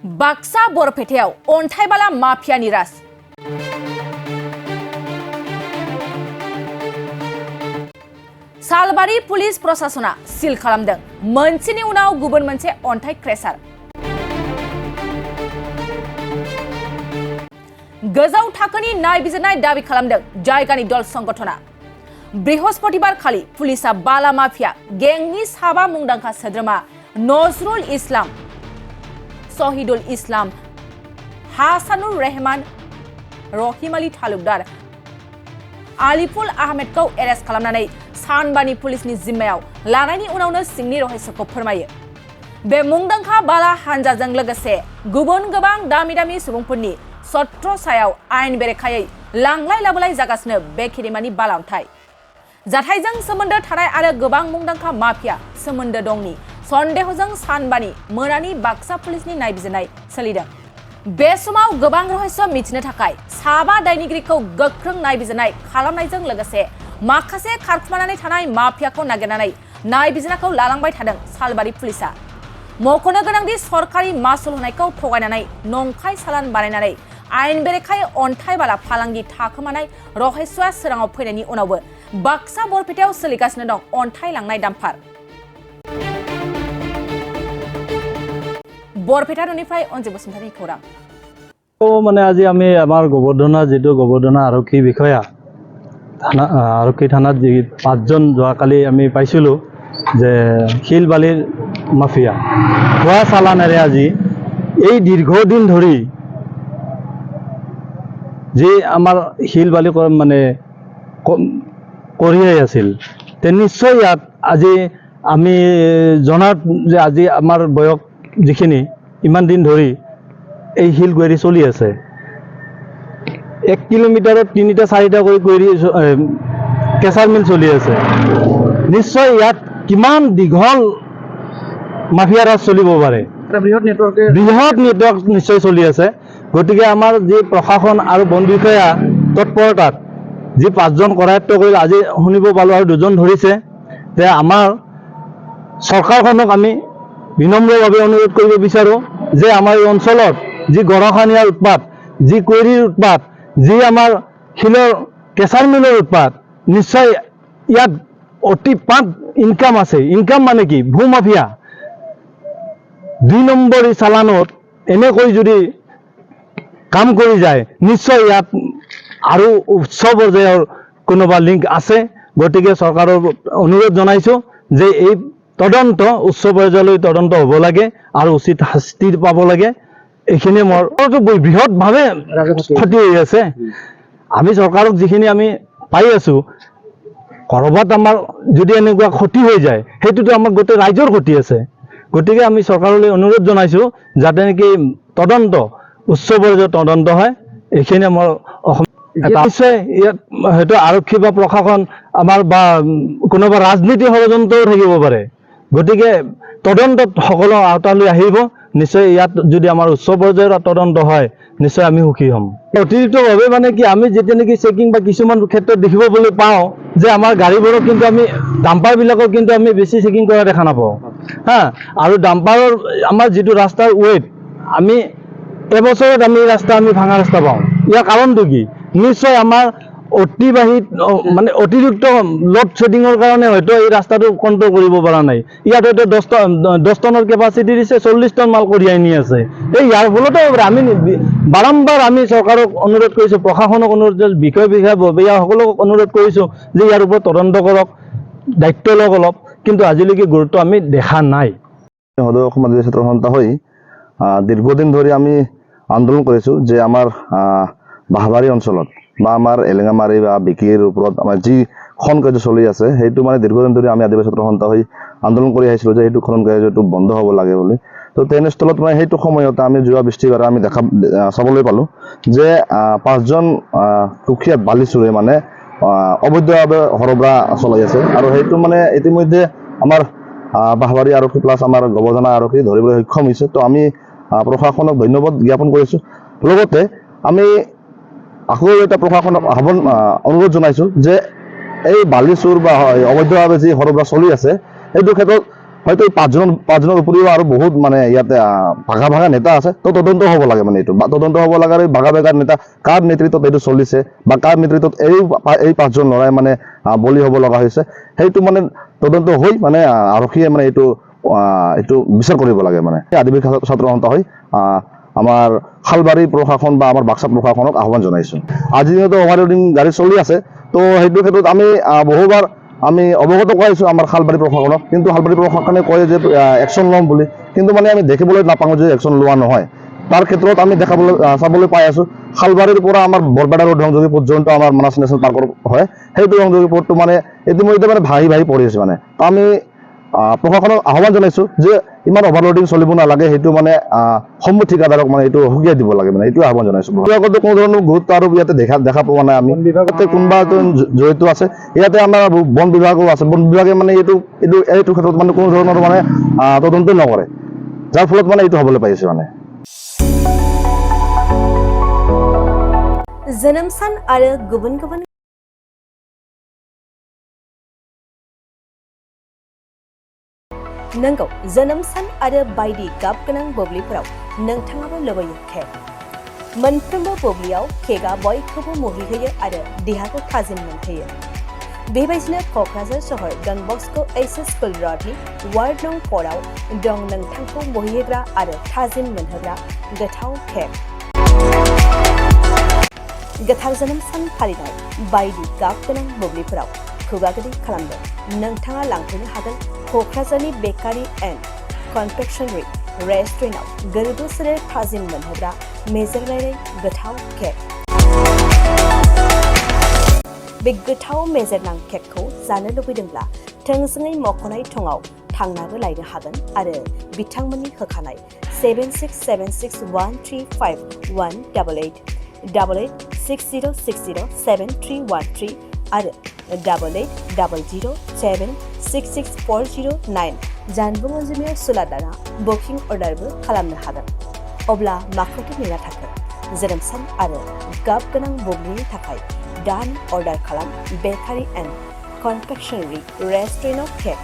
बाक्सा बरपेटायाव अन्थाइबाला माफियानि राज Salbari police प्रशासना सिल खालामदों मोनसेनि उनाव गुबुन मोनसे अन्थाइ क्रेसार गोजौ थाखोनि नायबिजिरनाय दाबि खालामदों जायगानि दल संगठना बृहस्पतिबार खालि पुलिसा बाला माफिया गेंनि साबा मुंदांखा सोद्रोमा नजरुल इस्लाम शहीदुल इस्लाम हासानुर रहमान रहिम आली तालुकदार आलिफुल आहमेदखौ एरेस्ट खालामनानै सानबानि पुलिसनि जिम्मायाव लानायनि उनावनो सिंनि रहस्यखौ फोरमायो। बे मुंदांखा बाला हानजाजों लोगोसे गुबुन गोबां दामि दामि सुबुंफोरनि सत्र सायाव आयेन बेरेखायै लांलाय लाबोलाय जागासिनो बे खिरिमानि बाला अन्थाइ जाथायजों सोमोन्दो थानाय आरो गोबां मुंदांखा माफिया सोमोन्दो दंनि सन्देहजों सानबानि मोनानि बाक्सा पुलिसनि नायबिजिरनाय सोलिदों। बे समाव गोबां रहस्य मिथिनो थाखाय साबा दायनिगिरिखौ गोख्रों नायबिजिरनाय खालामनायजों लोगोसे माखासे खारखुमानानै थानाय माफियाखौ नागिरनानै नायबिजिरनायखौ लालांबाय थादों सालबारि पुलिसा। मख'नो गोनांदि सरकारि मासुल होनायखौ थगायनानै नंखाय सालान बानायनानै आयेन बेरेखायै अन्थाइ बाला फालांगि थाखोमानाय रहस्यआ सोराङाव फैनायनि उनावबो बाक्सा बरपेटायाव सोलिगासिनो दं अन्थाइ लांनाय दामफार। बरपेटा ननिफ्राय अनजित बसुमतारीनि खौरां। মানে আজি আমি আমাৰ গোবৰ্ধনা যেটো গোবৰ্ধনা আৰক্ষী বিষয়া থানা আৰক্ষী থানাত যি 5 জন যোৱাকালি আমি পাইছিলো যে শিল বালিৰ মাফিয়া খোৱা চালানেৰে আজি এই দীৰ্ঘদিন ধৰি যে আমাৰ শিল বালি মানে কৰিয়ে আছিল তে নিশ্চয় ইয়াত আজি আমি জনাত যে আজি আমাৰ বয়স যিখিনি ইমান দিন ধৰি এই হিল কোৱাৰি চলি আছে 1 কিলোমিটাৰত 3টা 4টা কৰি কোৱাৰি কেঁচাৰ মিল চলি আছে নিশ্চয় ইয়াত কিমান দীঘল মাফিয়া ৰাজ চলিব পাৰে বৃহৎ নেটৱৰ্ক নিশ্চয় চলি আছে গতিকে আমাৰ যি প্ৰশাসন আৰু বন বিষয়া তৎপৰতাত যি 5 জন কৰায়ত্ব কৰি আজি শুনিব পালো আৰু 2 জন ধৰিছে তে আমাৰ চৰকাৰখনক আমি বিনম্ৰভাৱে অনুৰোধ কৰিব বিচাৰো যে আমাৰ এই অঞ্চলত যি গৰাখানিয়াৰ উৎপাত যি কোৱাৰিৰ উৎপাত যি আমাৰ শিলৰ কেঁচাৰ মিলৰ উৎপাত নিশ্চয় ইয়াত অতি পাত ইনকাম আছে ইনকাম মানে কি ভূ মাফিয়া 2 নম্বৰী চালানত এনেকৈ যদি কাম কৰি যায় নিশ্চয় ইয়াত আৰু উচ্চ পৰ্যায়ৰ কোনোবা লিংক আছে গতিকে চৰকাৰৰ অনুৰোধ জনাইছো যে এই তদন্ত উচ্চ পৰ্যায়লৈ তদন্ত হ'ব লাগে আৰু উচিত শাস্তি পাব লাগে এইখিনি মোৰ বৃহৎভাৱে ক্ষতি হৈ আছে আমি চৰকাৰক যিখিনি আমি পাই আছো কৰবাত আমাৰ যদি এনেকুৱা ক্ষতি হৈ যায় হেতুটো আমাৰ গোটেই ৰাজ্যৰ ক্ষতি আছে গতিকে আমি চৰকাৰলৈ অনুৰোধ জনাইছো যাতে নেকি তদন্ত উচ্চ পৰ্যায়ৰ তদন্ত হয় এইখিনি আমাৰ নিশ্চয় ইয়াত হয়তো আৰক্ষী বা প্ৰশাসন আমাৰ বা কোনোবা ৰাজনীতি ষড়যন্ত্ৰও থাকিব পাৰে গতিকে তদন্তত সকলো আওতালৈ আহিব নিশ্চয় ইয়াত যদি আমাৰ উচ্চ পৰ্যায়ৰ তদন্ত হয় নিশ্চয় আমি সুখী হ'ম অতিৰিক্তভাৱে মানে কি আমি যেতিয়া নেকি চেকিং বা কিছুমান ক্ষেত্ৰত দেখিবলৈ পাওঁ যে আমাৰ গাড়ীবোৰক কিন্তু আমি ডাম্পাৰবিলাকক কিন্তু আমি বেছি চেকিং কৰা দেখা নাপাওঁ হা আৰু ডাম্পাৰৰ আমাৰ যিটো ৰাস্তাৰ ৱেট আমি এবছৰত আমি ৰাস্তা আমি ভাঙা ৰাস্তা পাওঁ ইয়াৰ কাৰণটো কি নিশ্চয় আমাৰ অতিবাহিত মানে অতিৰিক্ত লোড শেডিংৰ কাৰণে হয়তো এই ৰাস্তাটো কন্ট্ৰল কৰিব পৰা নাই ইয়াত হয়তো 10 টনৰ কেপাচিটি দিছে 40 টন মাল কঢ়িয়াই নি আছে এই ইয়াৰ ফলতে আমি বাৰম্বাৰ আমি চৰকাৰক অনুৰোধ কৰিছো প্ৰশাসনক অনুৰোধ বিষয় সকলক অনুৰোধ কৰিছো যে ইয়াৰ ওপৰত তদন্ত কৰক দায়িত্ব লওক অলপ কিন্তু আজিলৈকে গুৰুত্ব আমি দেখা নাই সদৌ সমাজ ছাত্ৰ সন্থা হৈ দীৰ্ঘদিন ধৰি আমি আন্দোলন কৰিছো যে আমাৰ বাহবাৰী অঞ্চলত বা আমাৰ এলেঙামাৰী বা বিকিৰ ওপৰত আমাৰ যি খন কাৰ্য চলি আছে সেইটো মানে দীৰ্ঘদিন ধৰি আমি আদিবাসী ছাত্ৰ সন্থা হৈ আন্দোলন কৰি আহিছিলো যে সেইটো খন কাৰ্যটো বন্ধ হ'ব লাগে বুলি তো তেনেস্থলত মানে সেইটো সময়তে আমি যোৱা বৃষ্টিবাৰে আমি চাবলৈ পালো যে 5 জন কুখ্যাত বালিচুৰে মানে অবৈধভাৱে হৰবৰা চলাই আছে আৰু সেইটো মানে ইতিমধ্যে আমাৰ বাহবাৰী আৰক্ষী প্লাছ আমাৰ গোবৰ্ধনা আৰক্ষী ধৰিবলৈ সক্ষম হৈছে তো আমি প্ৰশাসনক ধন্যবাদ জ্ঞাপন কৰিছো লগতে আমি আকৌ এটা প্ৰশাসনক অনুৰোধ জনাইছো যে এই বালিচুৰ বা অবৈধভাৱে যি হৰবৰা চলি আছে এইটো ক্ষেত্ৰত হয়তো এই পাঁচজনেৰ উপৰিও আৰু বহুত মানে ইয়াতে ভাগা ভাগা নেতা আছে তো তদন্ত হ'ব লাগে মানে এইটো তদন্ত হ'ব লাগে আৰু ভাগা ভাগা নেতা কাৰ নেতৃত্বত এইটো চলিছে বা কাৰ নেতৃত্বত এই পাঁচজন ল'ৰাই মানে বলি হ'ব লগা হৈছে সেইটো মানে তদন্ত হৈ মানে আৰক্ষীয়ে মানে এইটো বিচাৰ কৰিব লাগে মানে আদিবাসী ছাত্ৰ সন্থা হৈ আমাৰ খালবাৰী প্ৰশাসন বা আমাৰ বাক্সা প্ৰশাসনক আহ্বান জনাইছো আজিৰ দিনতো অভাৰলোডিং গাড়ী চলি আছে তো সেইটো ক্ষেত্ৰত আমি বহুবাৰ আমি অৱগত কৰাইছো আমাৰ খালবাৰী প্ৰশাসনক কিন্তু খালবাৰী প্ৰশাসনে কয় যে একশ্যন ল'ম বুলি কিন্তু মানে আমি দেখিবলৈ নাপাওঁ যে একশ্যন লোৱা নহয় তাৰ ক্ষেত্ৰত আমি চাবলৈ পাই আছো খালবাৰীৰ পৰা আমাৰ বৰপেটা ৰোড সংযোগী পৰ্যন্ত আমাৰ মানাস নেশ্যনেল পাৰ্কৰ হয় সেইটো সংযোগী পথটো মানে ইতিমধ্যে মানে ভাহি পৰি আছে মানে আমি প্ৰশাসনক আহ্বান জনাইছো যে ইমান অভাৰলোডিং চলিব নালাগে সেইটো মানে সম্মুখ ঠিকাদাৰক মানে এইটো সুকীয়া দিব লাগে মানে এইটো আহ্বান জনাইছো বিভাগতো কোনো ধৰণৰ গুৰুত্ব আৰু ইয়াতে দেখা পোৱা নাই আমি বিভাগতে কোনোবা জড়িত আছে ইয়াতে আমাৰ বন বিভাগো আছে বন বিভাগে মানে এইটো ক্ষেত্ৰত মানে কোনো ধৰণৰ মানে তদন্ত নকৰে যাৰ ফলত মানে এইটো হ'বলৈ পাইছে মানে जोनोम सान आरो गुबुन गुबुन नंगौ जोनोम सान आरो बायदि गाब गोनां बोब्लिफोराव नोंथाङाबो लुबैयो केक मोनफ्रोमबो बोब्लियाव केकआ बयखौबो मुहिहोयो आरो देहाखौ थाजिम मोनहोयो बेबायदिनो क'क्राझार सहर डन बस्को एचएस स्कुल रडनि वार्ड नं 4 आव दं नोंथांखौ मुहिहोग्रा आरो थाजिम मोनहोग्रा गोथाव केक गोथार जोनोम सान फालिनाय बायदि गाब गोनां बोब्लिफोराव खुगा गोदै खालामदों नोंथाङा लांफैनो हागोन क'क्राझारनि बेकारि एन्ड कनफेक्शनारि रेस्टुरेन्टआव गोरबो सोलेर थाजिम मोनहोग्रा मेजेरनाय गोथाव केक बे गोथाव मेजेरनां केकखौ जानो लुबैदोंब्ला थोंजोङै मख'नाय थङाव थांनाबो लायनो हागोन आरो बिथांमोननि होखानाय 7676135188 8860607313 आरो 880007664009 जानबुं अनजिमायाव सुलादाना बुकिं अर्डारबो खालामनो हागोन अब्ला माखौथो नेना थाखो जोनोम सान आरो गाब गोनां बोब्लिनि थाखाय दान अर्डार खालाम बेकारि एन्ड कनफेक्शनारि रेस्टुरेन्टआव केक